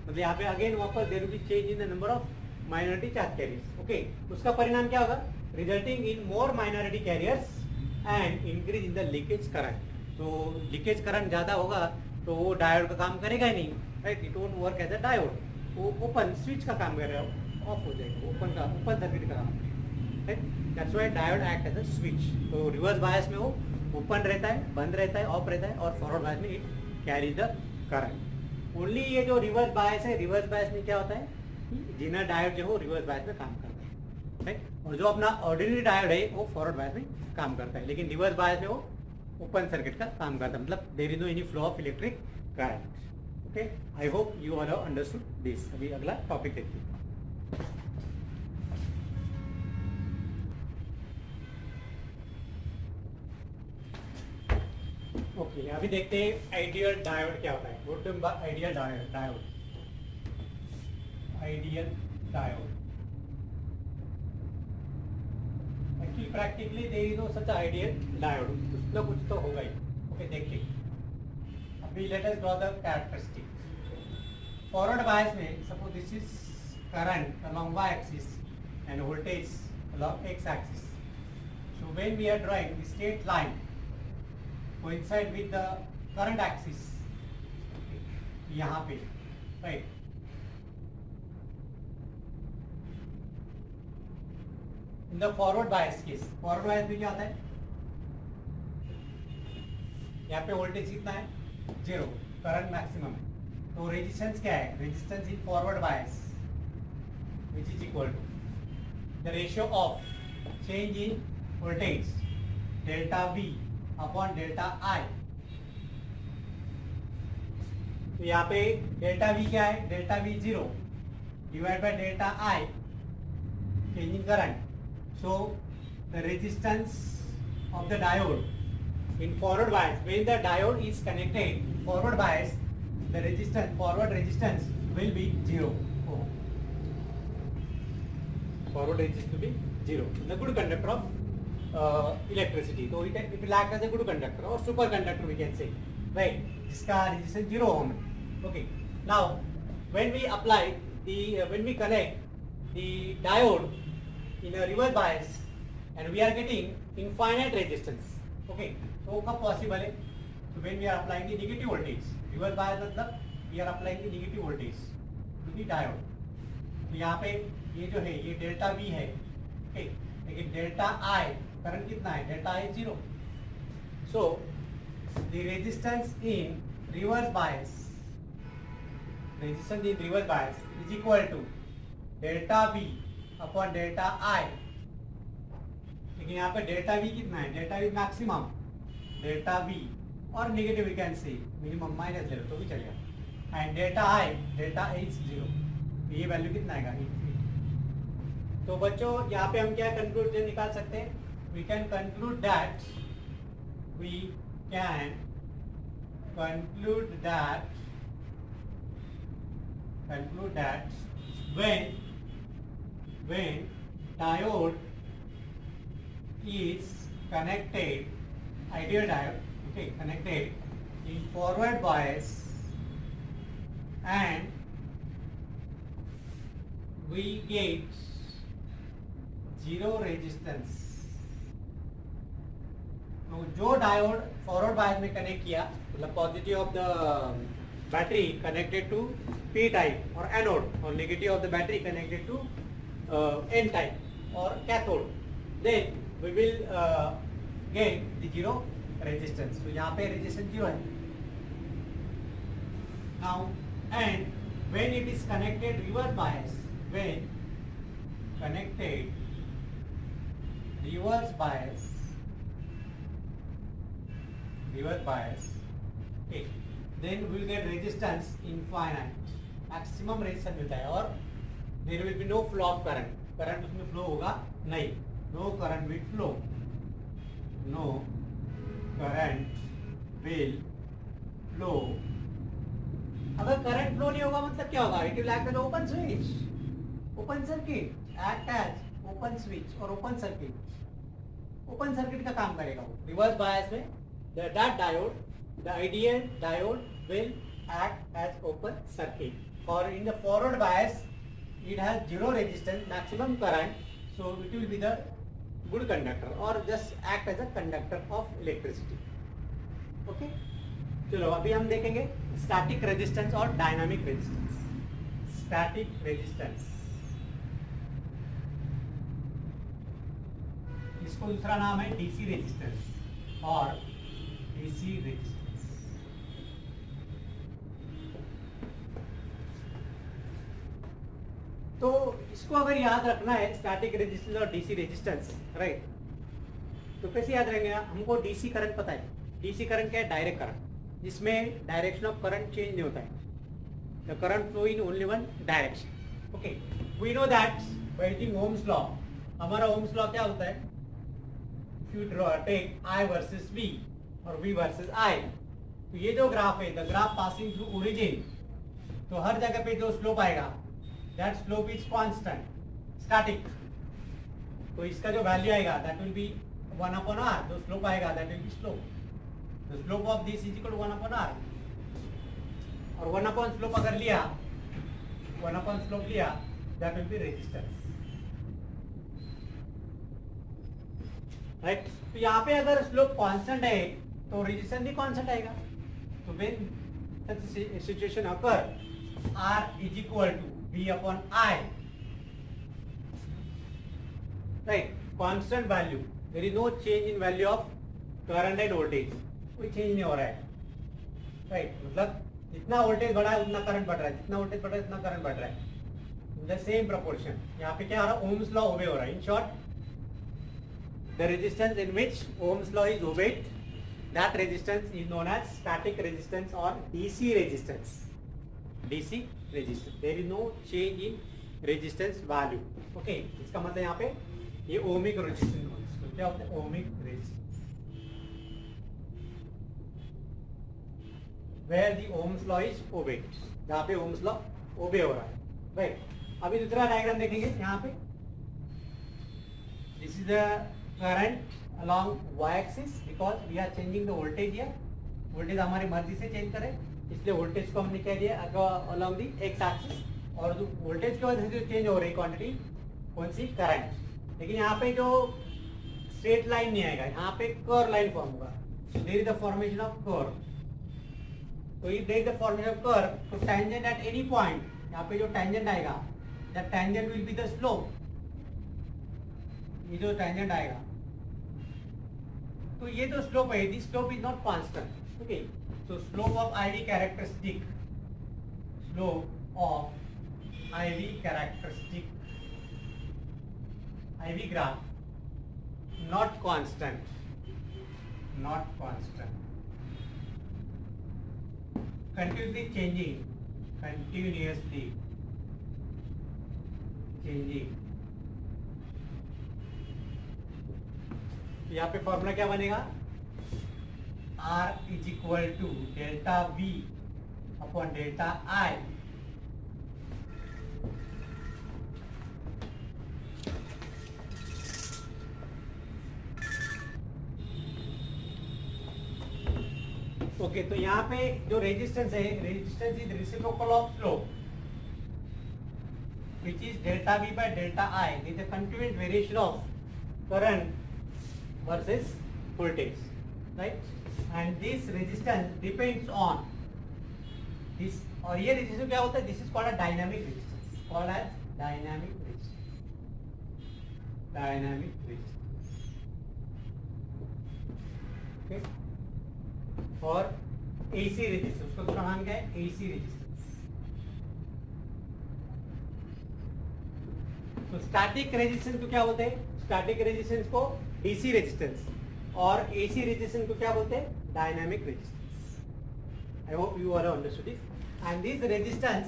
मतलब यहाँ पे अगेन वापस there will be change in the number of minority charge carriers. Okay, उसका परिणाम क्या होगा? Resulting in more minority carriers and increase in the leakage current. तो लीकेज करंट ज्यादा होगा तो वो डायोड का काम करेगा ही नहीं, right? It won't work as a diode. वो ओपन स्विच का काम करेगा, ऑफ हो जाएगा, ओपन सर्किट का काम, right? That's why diode act as a switch. तो रिवर्स बायस में वो ओपन रहता है, बंद रहता है, ऑफ रहता है, और फॉरवर्ड बायस में it carries the current. Only ये जो रिवर्स बायस है, रिवर्स बायस में क्या होता है कि जीना डायोड जो है रिवर्स बायस में काम करता है, राइट? और जो अपना ऑर्डिनरी डायोड है वो फॉरवर्ड बायस में काम करता है, लेकिन रिवर्स बायस में वो ओपन सर्किट का काम करता है. मतलब there is no any flow of electric current. Okay, I hope you all have understood this. अभी अगला टॉपिक देखते हैं. ओके, अभी देखते हैं आइडियल डायोड क्या होता है. What do ideal diode? Ideal diode actually practically there is no such ideal diode. कुछ ना कुछ तो होगा ही. ओके, देखिए अभी let us draw the characteristic. Forward bias में suppose this is current along y axis and voltage along x axis. So when we are drawing the straight line coincide with the current axis, यहाँ पे, right? In the forward bias case, forward bias में क्या आता है? यहाँ पे voltage कितना है? 0, करंट मैक्सिमम है. तो रेजिस्टेंस क्या है? Resistance in forward bias which is equal to the ratio of change in voltage delta V upon delta I. तो यहाँ पे डेल्टा V क्या है? Delta V 0 divide by delta I change in current. So the resistance of the diode in forward bias, when the diode is connected in forward bias, the resistance, forward resistance will be 0. Forward resistance will be 0. The good conductor of electricity. So it will act as a good conductor or superconductor, we can say, right? जिसका resistance 0 ohm है. Okay. Now, when we apply the, when we connect the diode in a reverse bias, and we are getting infinite resistance. Okay. So कब possible है? So when we are applying the negative voltage, reverse bias मतलब we are applying the negative voltage to the diode. तो यहाँ पे ये जो है ये डेल्टा V है, ओके, लेकिन डेल्टा I करंट कितना है? Delta I 0. So the resistance in reverse bias, resistance in reverse bias is equal to delta V upon delta I. लेकिन यहाँ पे डेल्टा V कितना है? Delta V maximum, delta V और negative we can say minimum minus 0 तो भी चलेगा. And delta I is 0. ये वैल्यू कितना आएगा? तो बच्चों यहाँ पे हम क्या कंक्लूजन निकाल सकते हैं? We can conclude that when diode is connected, ideal diode, okay, connected in forward bias and we get 0 resistance. तो जो डायोड फॉरवर्ड बायस में कनेक्ट किया, मतलब positive of the battery connected to P type और anode, और negative of the battery connected to N type और cathode, then we will get the 0 resistance. तो यहाँ पे रेजिस्टेंस 0 है. Now and when it is connected reverse bias, when connected reverse bias, okay, then we will get resistance infinite, maximum resistance मिलता है और there will be no flow of current, current उसमें flow होगा नहीं, no current will flow, no current will flow. अगर current flow नहीं होगा मतलब क्या होगा, it will act as open switch, open circuit, act as open switch और ओपन सर्किट का काम करेगा वो। रिवर्स बायस में that diode, the ideal diode will act as open circuit, or in the forward bias it has zero resistance, maximum current, so it will be the good conductor or just act as a conductor of electricity. Okay, चलो अभी हम देखेंगे static resistance और dynamic resistance. Static resistance, इसको दूसरा नाम है DC resistance और डीसी रेजिस्टेंस। तो इसको अगर याद रखना है स्टैटिक रेजिस्टेंस और डीसी रेजिस्टेंस, राइट, तो कैसे याद रहेंगे? हमको डीसी करंट पता है, डीसी करंट क्या है? डायरेक्ट करंट, जिसमें डायरेक्शन ऑफ करंट चेंज नहीं होता है, the current flow in only one direction. Okay, we know that by using Ohm's law. हमारा ओम्स लॉ क्या होता है? If you take I versus V और V वर्सेस I, तो ये जो ग्राफ है, the graph passing through origin, तो हर जगह पे जो स्लोप आएगा that slope is constant, static, तो इसका जो वैल्यू आएगा that will be 1 upon r, जो स्लोप आएगा that will be slope, the slope of this is equal to 1 upon r, और 1 upon slope अगर लिया, 1 upon slope लिया, that will be resistance, right? तो यहाँ पे अगर स्लोप कांस्टेंट है तो रेजिस्टेंस भी कांस्टेंट आएगा। तो when such situation occur, r is equal to V upon I, right? Constant value, there is no change in value of current and voltage, कोई चेंज नहीं हो रहा है, right? मतलब जितना वोल्टेज बढ़ा है उतना करंट बढ़ रहा है, जितना वोल्टेज बढ़ रहा है उतना करंट बढ़ रहा है, द सेम प्रोपोर्शन। यहाँ पे क्या हो रहा है? ओम्स लॉ ओबे हो रहा है। In short, the resistance in which Ohm's law is obeyed, that resistance is known as static resistance और DC resistance. DC resistance, there is no change in resistance value. Okay, इसका मतलब यहाँ पे ये ओमिक रेजिस्टेंस क्या होता है? Ohmic resistance, where the Ohm's law is obeyed, जहाँ पे Ohm's law obey हो रहा है, right? अभी दूसरा डायग्राम देखेंगे यहाँ पे। This is the current along y-axis because we are changing the voltage here. Voltage हमारी मर्जी से चेंज करें, इसलिए वोल्टेज को हमने क्या दिया अलोंग दी एक्स एक्सिस, और जो वोल्टेज की वजह से जो चेंज हो रही क्वांटिटी कौन सी? करंट। लेकिन यहाँ पे जो स्ट्रेट लाइन नहीं आएगा, यहाँ पे कर्व लाइन फॉर्म होगा, there is the formation of curve. तो if there is the formation of curve, तो टेंजेंट एट एनी पॉइंट, यहाँ पे जो टेंजेंट आएगा, that tangent will be the slope, ये जो टेंजेंट आएगा, तो ये जो स्लोप है, this slope is not constant. Okay, so slope of IV characteristic, slope of IV characteristic, IV graph, not constant, not constant, continuously changing, continuously changing। यहाँ पे formula क्या बनेगा? R is equal to delta V upon delta I, okay. तो यहाँ पे जो resistance है, resistance is reciprocal of slope which is delta V by delta I, is a continuous variation of current versus voltage, right? And this resistance depends on this, और ये resistance क्या होता है? This is called a dynamic resistance, called as dynamic resistance, dynamic resistance, okay. और AC resistance, उसका दूसरा नाम क्या है? AC resistance. तो स्टैटिक रेजिस्टेंस को क्या बोलते हैं? स्टैटिक रेजिस्टेंस को डीसी रेजिस्टेंस, और एसी रेजिस्टेंस को क्या बोलते हैं? Dynamic resistance. I hope you are understood this. And this resistance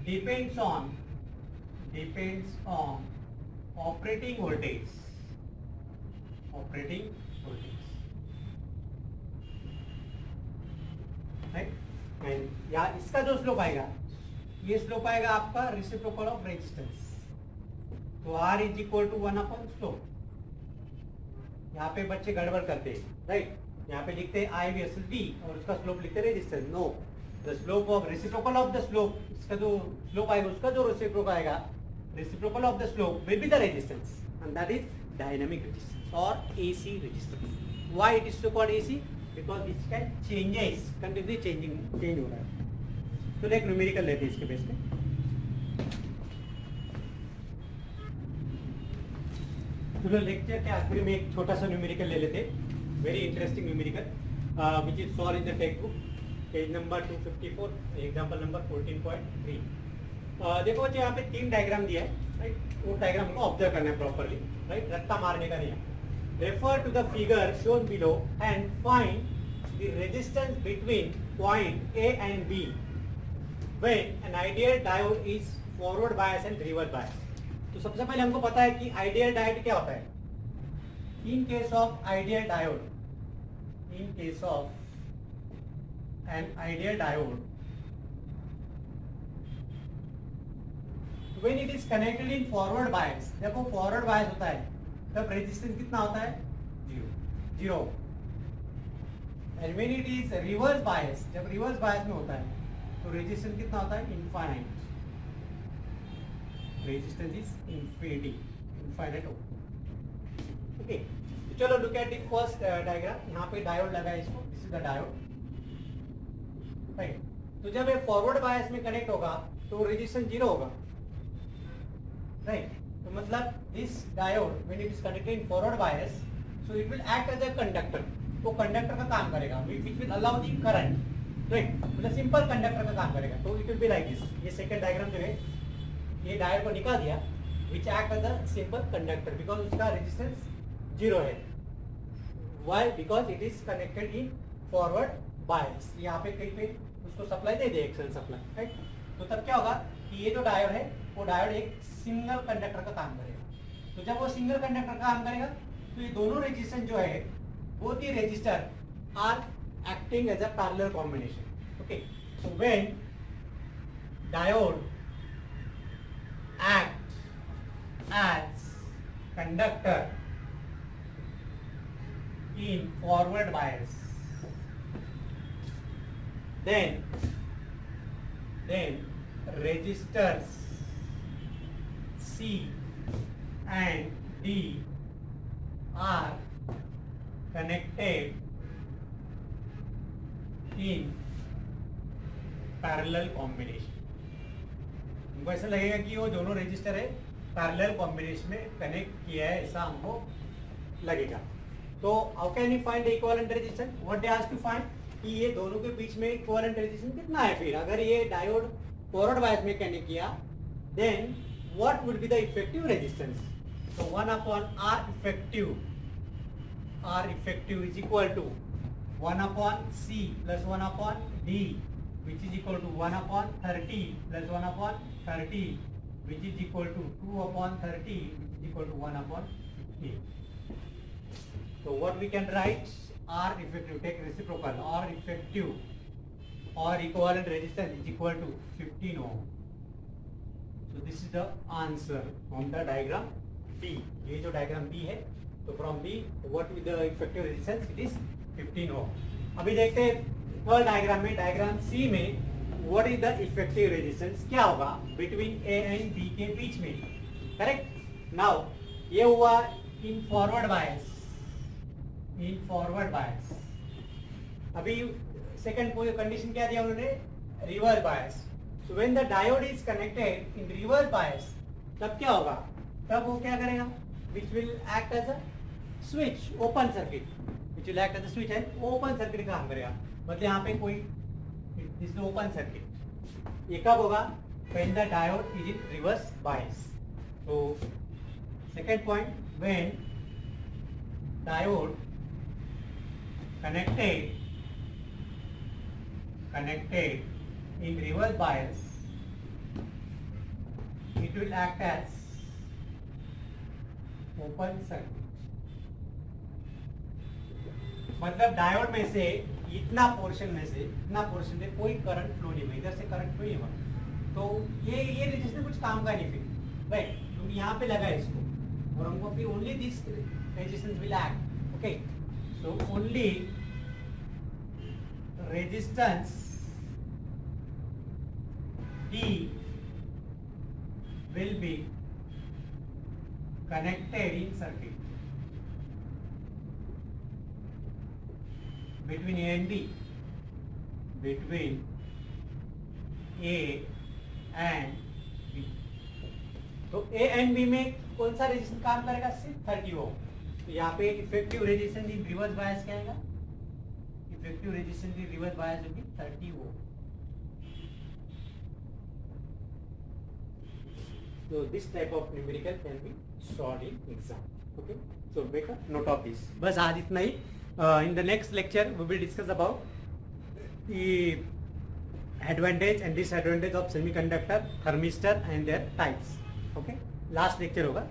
depends on operating voltage, right. And या इसका जो स्लोप आएगा, ये स्लोप आएगा आपका रेसिप्रोकल ऑफ रेजिस्टेंस। तो R is equal to 1 upon slope. यहाँ पे बच्चे गड़बड़ करते हैं, राइट। यहाँ पे लिखते हैं I वर्सेस V और उसका स्लोप लिखते हैं resistance. No, the slope of reciprocal of the slope, इसका जो स्लोप आएगा उसका जो रेसिप्रोकल आएगा, reciprocal of the slope will be the resistance and that is dynamic resistance और AC resistance. Why it is so called AC? Because it can changes, continuously change हो रहा है। तो एक न्यूमेरिकल लेते हैं इसके बेस पे। चलो लेक्चर के आखिर में एक छोटा सा न्यूमेरिकल ले लेते, very interesting numerical which is solve in the text book, page number 254, example number 14.3। देखो बच्चे यहाँ पे 3 डायग्राम दिया है, राइट। वो डायग्राम को ऑब्जर्व करना है प्रॉपर्ली, राइट, रट्टा मारने का नहीं है। Refer to the figure shown below and find the resistance between point A and B when an ideal diode is forward bias and reverse bias. तो सबसे पहले हमको पता है कि आइडियल डायोड क्या होता है। In case of ideal diode, in case of N ideal diode, when it is connected in forward bias, देखो फॉरवर्ड बायस होता है तब रेजिस्टेंस कितना होता है, zero. And when it is reverse bias, जब रिवर्स बायस में होता है तो रेजिस्टेंस कितना होता है, infinite. Resistance is infinite. Okay, तो चलो look at the first diagram. यहाँ पे डायोड लगा है, इसको, this is the diode, right. तो जब ये फॉरवर्ड बायस में कनेक्ट होगा तो रेजिस्टेंस जीरो होगा, राइट। तो मतलब this diode when it is connected in forward bias, so it will act as a conductor. तो कंडक्टर का काम करेगा, which will allow the current, right. मतलब सिंपल कंडक्टर का काम करेगा। तो it will be like this. ये सेकंड डायग्राम जो है, ये डायोड को निकाल दिया, which act as a simple conductor because उसका रेजिस्टेंस जीरो है। Why? Because it is connected in forward बायस। यहाँ पे कहीं पे उसको सप्लाई दे दे, एक्सटर्नल सप्लाई, राइट। तो तब क्या होगा कि ये जो डायोड है वो डायोड एक सिंगल कंडक्टर का काम करेगा। तो जब वो सिंगल कंडक्टर का काम करेगा तो ये दोनों रेजिस्टेंस जो है, बोथ ही resistor are acting as a parallel combination. Okay, so when diode act as conductor in forward bias, then resistors C and D are connected in parallel combination। हमको ऐसा लगेगा कि वो दोनों रेजिस्टर है पैरेलल कॉम्बिनेशन में connect किया है, ऐसा हमको लगेगा। तो how can you find equivalent resistance? What they ask to find कि ये दोनों के बीच में इक्विवेलेंट रेजिस्टेंस कितना है। फिर अगर ये डायोड फॉरवर्ड बायस में कनेक्ट किया, then what would be the effective resistance? तो 1 upon R effective is equal to 1 upon C plus 1 upon D which is equal to 1 upon 30 plus 1 upon 30 which is equal to 2 upon 30 which is equal to 1 upon 50. So what we can write? R effective, take reciprocal, R effective or equivalent resistance is equal to 15 ohm. So this is the answer from the diagram B. ये जो diagram B है, तो from B what is the effective resistance? It is 15 ohm. अभी देखते हैं third diagram में, diagram C में what is the effective resistance, क्या होगा between A and B के बीच में, करेक्ट। नाउ ये हुआ इन फॉरवर्ड बायस, इन फॉरवर्ड बायस। अभी सेकंड कंडीशन क्या दिया उन्होंने, reverse bias. So when the diode is connected in reverse bias, तब क्या होगा, तब वो क्या करेगा, which will act as a switch, open circuit, which will act as a switch and open circuit काम करेगा। मतलब यहाँ पे कोई दिस ओपन सर्किट। ये कब होगा, when the diode is in reverse bias. तो second point, when diode connected in reverse bias it will act as open circuit. मतलब डायोड में से इतना पोर्शन से कोई करंट फ्लो नहीं हुआ, इधर से करंट फ्लो नहीं हुआ, तो ये रेजिस्टेंस कुछ काम का नहीं फिर, राइट? क्योंकि यहाँ पे लगा इसको और हमको फिर only this resistance will act, okay? So only resistance D will be connected in circuit between A and B, between A and B. तो A and B में कौन सा रेजिस्टेंस काम करेगा? सिर्फ 30 ओम। तो यहाँ पे effective resistance in reverse bias क्या आएगा? Effective resistance in reverse bias will be 30 ohm. So this type of numerical can be solved in exam. Okay. So make a note of this. बस आज इतना ही. In the next lecture we will discuss about the advantage and disadvantage of semiconductor, thermistor and their types. Okay. Last lecture होगा.